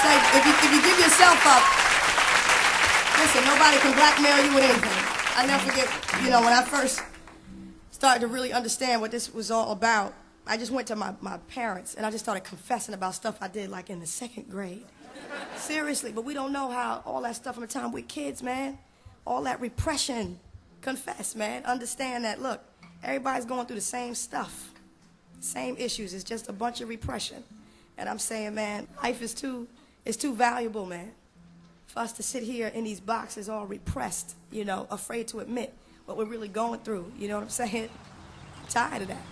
Say, if you give yourself up, listen, nobody can blackmail you with anything. I never forget, when I first started to really understand what this was all about, I just went to my parents and I just started confessing about stuff I did like in the 2nd grade. Seriously, but we don't know how all that stuff from the time we're kids, man. All that repression. Confess, man. Understand that, look, everybody's going through the same stuff. Same issues. It's just a bunch of repression. And I'm saying, man, life is too valuable, man, for us to sit here in these boxes all repressed, afraid to admit what we're really going through. You know what I'm saying? I'm tired of that.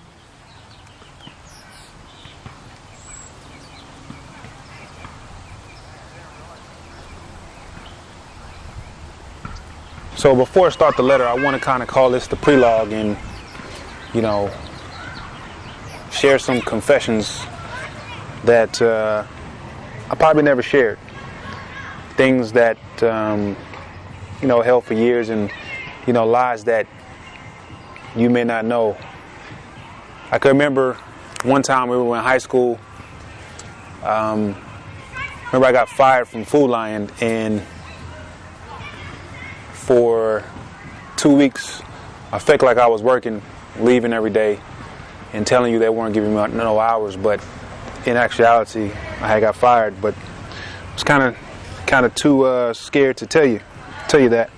So before I start the letter, I want to kind of call this the prelogue and, share some confessions that I probably never shared. Things that, held for years and, lies that you may not know. I can remember one time we were in high school. Remember I got fired from Food Lion, and for 2 weeks, I felt like I was working, leaving every day, and telling you they weren't giving me no hours. But in actuality, I had got fired. But I was kind of too scared to tell you that.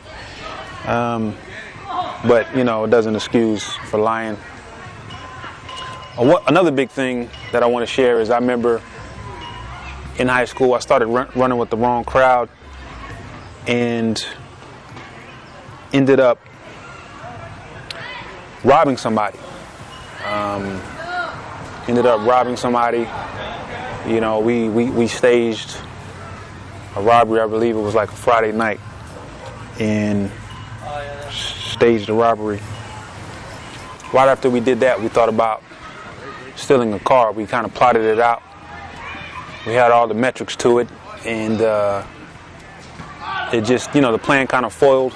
But it doesn't excuse for lying. Another big thing that I want to share is I remember in high school I started running with the wrong crowd and ended up robbing somebody. We staged a robbery. I believe it was like a Friday night, and staged a robbery. Right after we did that, we thought about stealing a car. We kind of plotted it out. We had all the metrics to it, and it just, the plan kind of foiled.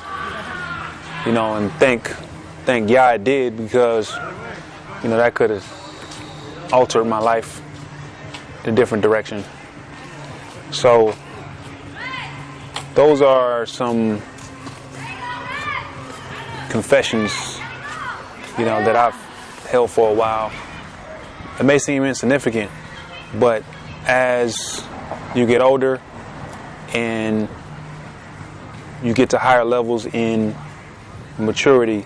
And thank Yah it did, because, that could have altered my life in a different direction. So those are some confessions, that I've held for a while. It may seem insignificant, but as you get older and you get to higher levels in maturity,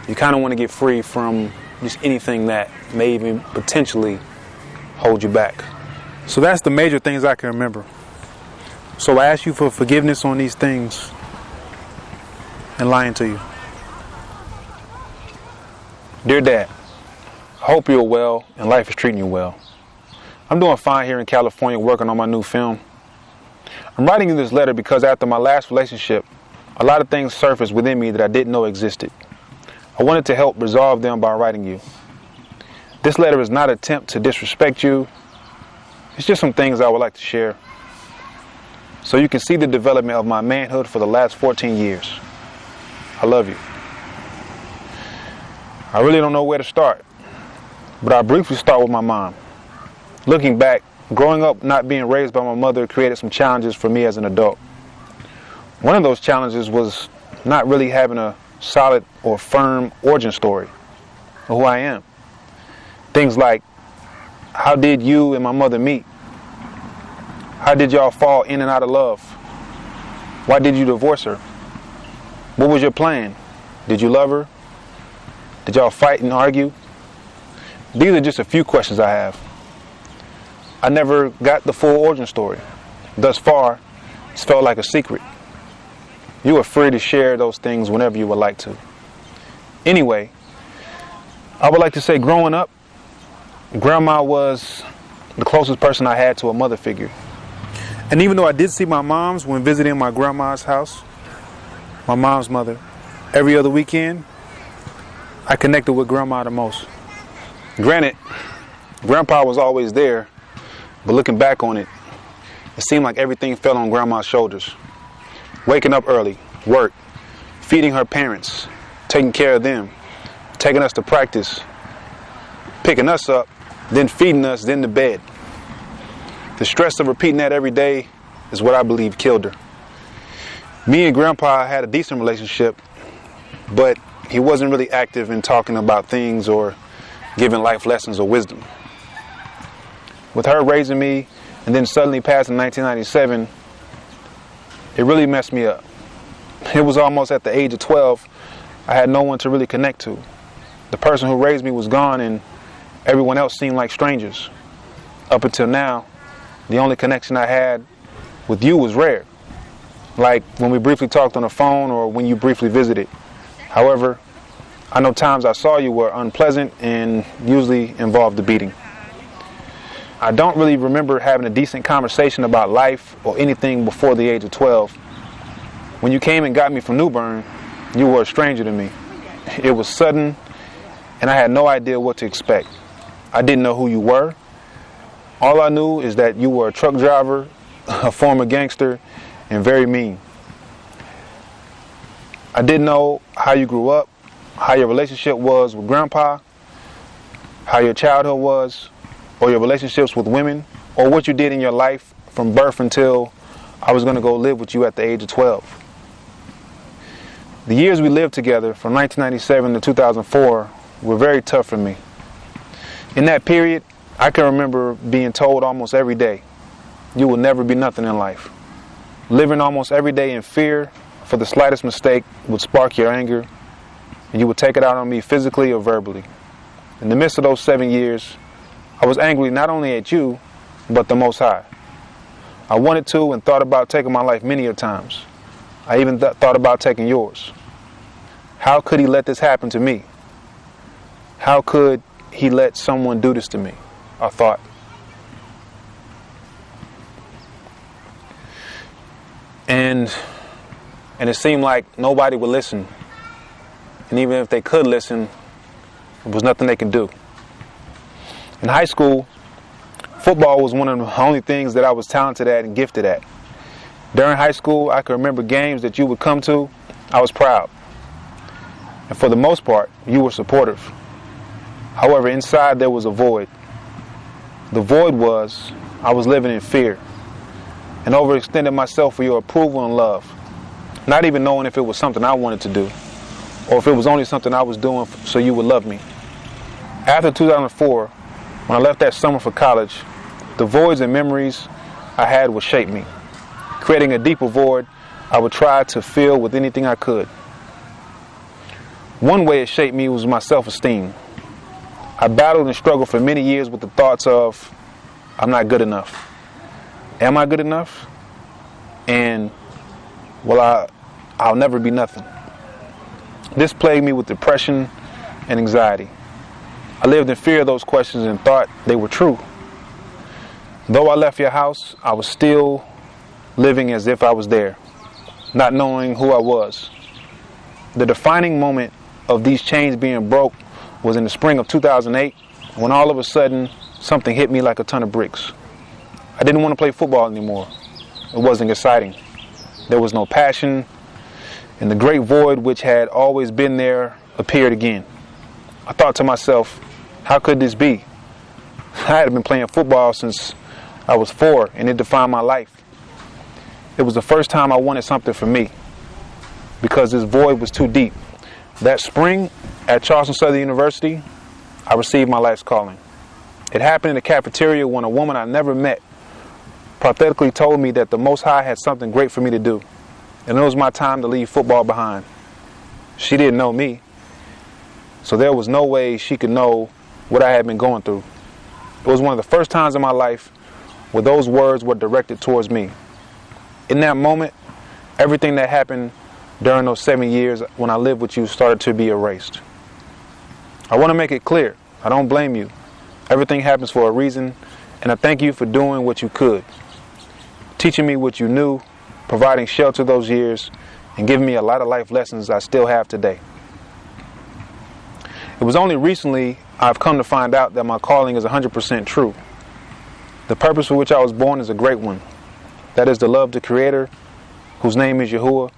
you kind of want to get free from just anything that may even potentially hold you back. So that's the major things I can remember. So I ask you for forgiveness on these things and lying to you. Dear Dad, I hope you're well and life is treating you well. I'm doing fine here in California working on my new film. I'm writing you this letter because after my last relationship, a lot of things surfaced within me that I didn't know existed. I wanted to help resolve them by writing you. This letter is not an attempt to disrespect you. It's just some things I would like to share, so you can see the development of my manhood for the last 14 years. I love you. I really don't know where to start, but I'll briefly start with my mom. Looking back, growing up not being raised by my mother created some challenges for me as an adult. One of those challenges was not really having a solid or firm origin story of who I am. Things like, how did you and my mother meet? How did y'all fall in and out of love? Why did you divorce her? What was your plan? Did you love her? Did y'all fight and argue? These are just a few questions I have. I never got the full origin story. Thus far, it's felt like a secret. You are free to share those things whenever you would like to. Anyway, I would like to say growing up, Grandma was the closest person I had to a mother figure. And even though I did see my moms when visiting my grandma's house, my mom's mother, every other weekend, I connected with Grandma the most. Granted, Grandpa was always there, but looking back on it, it seemed like everything fell on Grandma's shoulders. Waking up early, work, feeding her parents, taking care of them, taking us to practice, picking us up, then feeding us, then to bed. The stress of repeating that every day is what I believe killed her. Me and Grandpa had a decent relationship, but he wasn't really active in talking about things or giving life lessons or wisdom. With her raising me and then suddenly passing in 1997, it really messed me up. It was almost at the age of 12, I had no one to really connect to. The person who raised me was gone and everyone else seemed like strangers. Up until now, the only connection I had with you was rare. Like when we briefly talked on the phone or when you briefly visited. However, I know times I saw you were unpleasant and usually involved a beating. I don't really remember having a decent conversation about life or anything before the age of 12. When you came and got me from New Bern, you were a stranger to me. It was sudden and I had no idea what to expect. I didn't know who you were. All I knew is that you were a truck driver, a former gangster, and very mean. I didn't know how you grew up, how your relationship was with Grandpa, how your childhood was, or your relationships with women, or what you did in your life from birth until I was going to go live with you at the age of 12. The years we lived together from 1997 to 2004 were very tough for me. In that period, I can remember being told almost every day, you will never be nothing in life. Living almost every day in fear for the slightest mistake would spark your anger, and you would take it out on me physically or verbally. In the midst of those 7 years, I was angry not only at you, but the Most High. I wanted to and thought about taking my life many a times. I even thought about taking yours. How could he let this happen to me? How could he let someone do this to me? I thought. And it seemed like nobody would listen. And even if they could listen, there was nothing they could do. In high school, football was one of the only things that I was talented at and gifted at. During high school, I could remember games that you would come to. I was proud. And for the most part, you were supportive. However, inside there was a void. The void was I was living in fear and overextended myself for your approval and love, not even knowing if it was something I wanted to do or if it was only something I was doing so you would love me. After 2004, when I left that summer for college, the voids and memories I had would shape me. Creating a deeper void, I would try to fill with anything I could. One way it shaped me was my self-esteem. I battled and struggled for many years with the thoughts of, I'm not good enough. Am I good enough? And, well, I'll never be nothing. This plagued me with depression and anxiety. I lived in fear of those questions and thought they were true. Though I left your house, I was still living as if I was there, not knowing who I was. The defining moment of these chains being broke was in the spring of 2008, when all of a sudden something hit me like a ton of bricks. I didn't want to play football anymore. It wasn't exciting. There was no passion, and the great void which had always been there appeared again. I thought to myself, how could this be? I had been playing football since I was 4, and it defined my life. It was the first time I wanted something for me, because this void was too deep. That spring, at Charleston Southern University, I received my life's calling. It happened in the cafeteria when a woman I never met prophetically told me that the Most High had something great for me to do, and it was my time to leave football behind. She didn't know me, so there was no way she could know what I had been going through. It was one of the first times in my life where those words were directed towards me. In that moment, everything that happened during those 7 years when I lived with you started to be erased. I want to make it clear, I don't blame you. Everything happens for a reason, and I thank you for doing what you could, teaching me what you knew, providing shelter those years, and giving me a lot of life lessons I still have today. It was only recently I've come to find out that my calling is 100% true. The purpose for which I was born is a great one. That is to love the Creator, whose name is Yahuwah,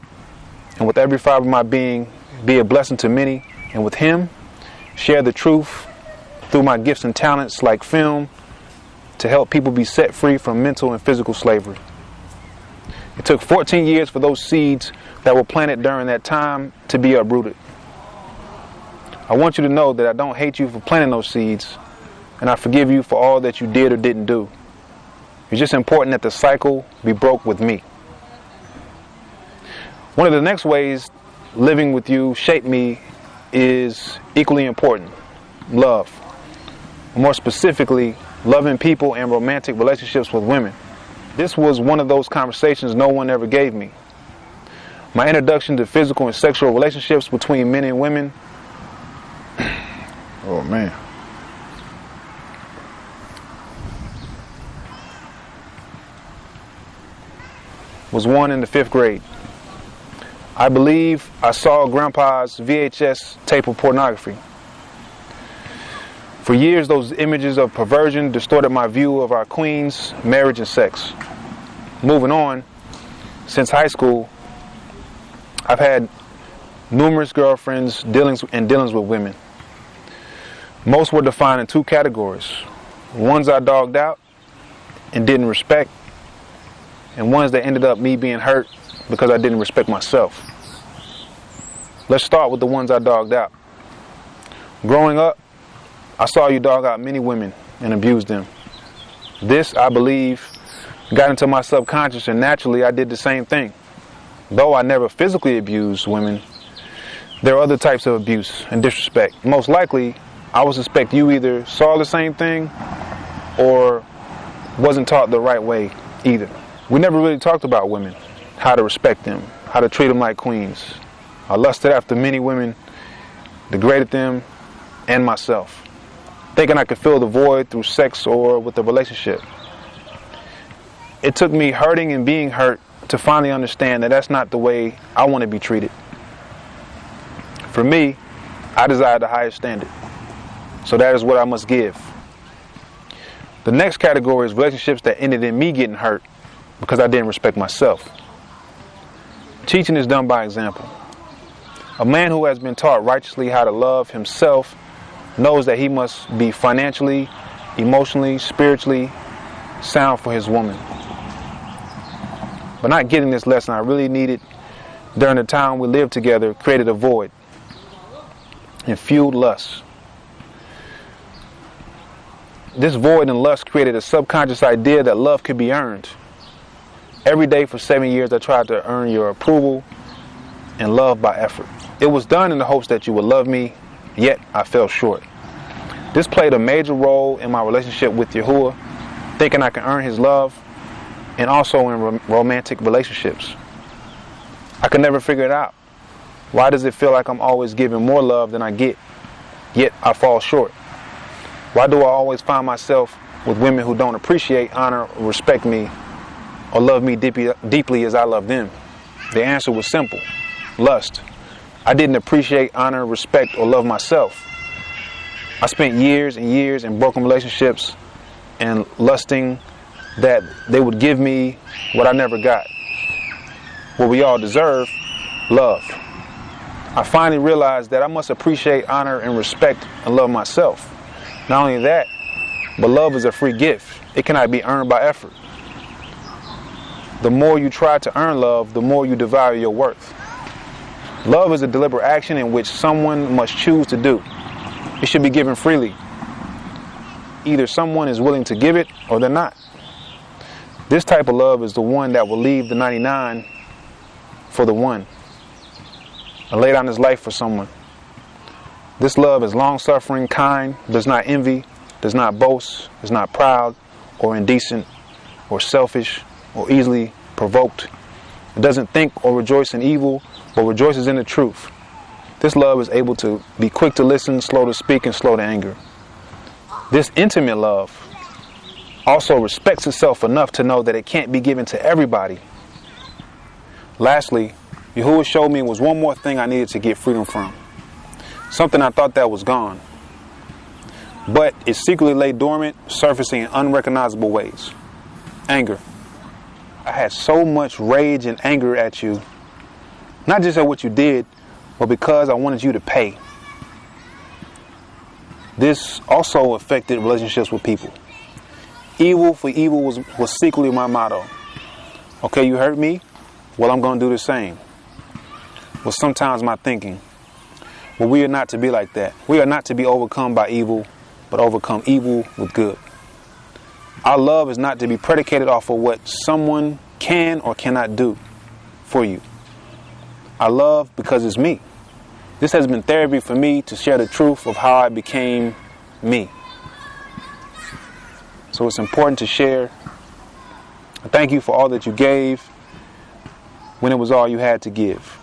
and with every fiber of my being, be a blessing to many, and with Him, share the truth through my gifts and talents like film to help people be set free from mental and physical slavery. It took 14 years for those seeds that were planted during that time to be uprooted. I want you to know that I don't hate you for planting those seeds, and I forgive you for all that you did or didn't do. It's just important that the cycle be broke with me. One of the next ways living with you shaped me is equally important: love. More specifically, loving people and romantic relationships with women. This was one of those conversations no one ever gave me. My introduction to physical and sexual relationships between men and women, oh man, was one in the 5th grade. I believe I saw Grandpa's VHS tape of pornography. For years, those images of perversion distorted my view of our queens, marriage, and sex. Moving on, since high school, I've had numerous girlfriends, dealings with women. Most were defined in 2 categories: ones I dogged out and didn't respect, and ones that ended up me being hurt because I didn't respect myself. Let's start with the ones I dogged out. Growing up, I saw you dog out many women and abuse them. This, I believe, got into my subconscious, and naturally I did the same thing. Though I never physically abused women, there are other types of abuse and disrespect. Most likely, I would suspect you either saw the same thing or wasn't taught the right way either. We never really talked about women, how to respect them, how to treat them like queens. I lusted after many women, degraded them and myself, thinking I could fill the void through sex or with a relationship. It took me hurting and being hurt to finally understand that that's not the way I want to be treated. For me, I desire the highest standard, so that is what I must give. The next category is relationships that ended in me getting hurt because I didn't respect myself. Teaching is done by example. A man who has been taught righteously how to love himself knows that he must be financially, emotionally, spiritually sound for his woman. But not getting this lesson I really needed during the time we lived together created a void and fueled lust. This void and lust created a subconscious idea that love could be earned. Every day for 7 years I tried to earn your approval and love by effort. It was done in the hopes that you would love me, yet I fell short. This played a major role in my relationship with Yahusha, thinking I can earn his love, and also in romantic relationships. I could never figure it out. Why does it feel like I'm always giving more love than I get, yet I fall short? Why do I always find myself with women who don't appreciate, honor, or respect me, or love me deeply as I love them? The answer was simple: lust. I didn't appreciate, honor, respect, or love myself. I spent years and years in broken relationships and lusting that they would give me what I never got. What we all deserve: love. I finally realized that I must appreciate, honor, and respect and love myself. Not only that, but love is a free gift. It cannot be earned by effort. The more you try to earn love, the more you devalue your worth. Love is a deliberate action in which someone must choose to do. It should be given freely. Either someone is willing to give it or they're not. This type of love is the one that will leave the 99 for the one and lay down his life for someone. This love is long-suffering, kind, does not envy, does not boast, is not proud or indecent or selfish or easily provoked. It doesn't think or rejoice in evil, but rejoices in the truth. This love is able to be quick to listen, slow to speak, and slow to anger. This intimate love also respects itself enough to know that it can't be given to everybody. Lastly, Yahusha showed me was one more thing I needed to get freedom from. Something I thought that was gone, but it secretly lay dormant, surfacing in unrecognizable ways. Anger. I had so much rage and anger at you, not just at what you did, but because I wanted you to pay. This also affected relationships with people. Evil for evil was secretly my motto. Okay, you hurt me? Well, I'm going to do the same. Was sometimes my thinking. Well, we are not to be like that. We are not to be overcome by evil, but overcome evil with good. Our love is not to be predicated off of what someone can or cannot do for you. I love because it's me. This has been therapy for me to share the truth of how I became me. So it's important to share. Thank you for all that you gave when it was all you had to give.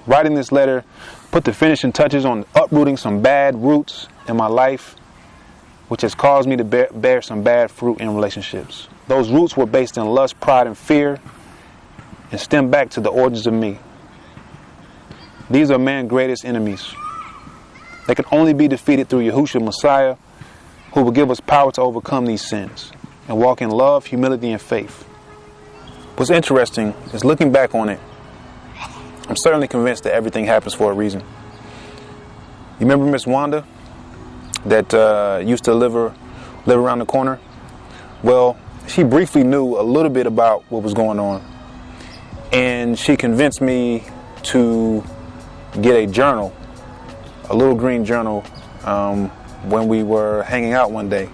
Writing this letter put the finishing touches on uprooting some bad roots in my life, which has caused me to bear some bad fruit in relationships. Those roots were based in lust, pride, and fear, and stem back to the origins of me. These are man's greatest enemies. They can only be defeated through Yahusha, Messiah, who will give us power to overcome these sins and walk in love, humility, and faith. What's interesting is looking back on it, I'm certainly convinced that everything happens for a reason. You remember Miss Wanda that used to live around the corner? Well, she briefly knew a little bit about what was going on, and she convinced me to get a journal, a little green journal, when we were hanging out one day.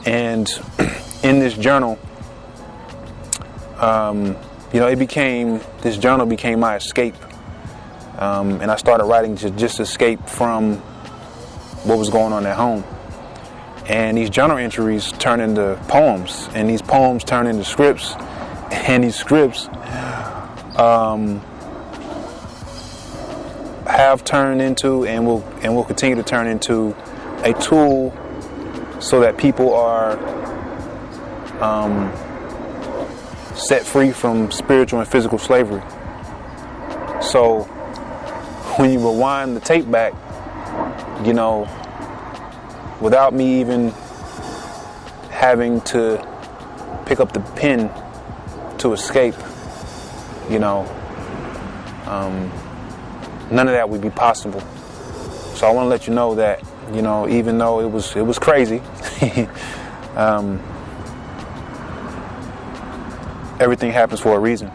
And in this journal, this journal became my escape. And I started writing to just escape from what was going on at home. And these journal entries turn into poems, and these poems turn into scripts, and these scripts have turned into and will continue to turn into a tool so that people are set free from spiritual and physical slavery. So when you rewind the tape back, without me even having to pick up the pen to escape, none of that would be possible. So I want to let you know that, even though it was crazy, everything happens for a reason.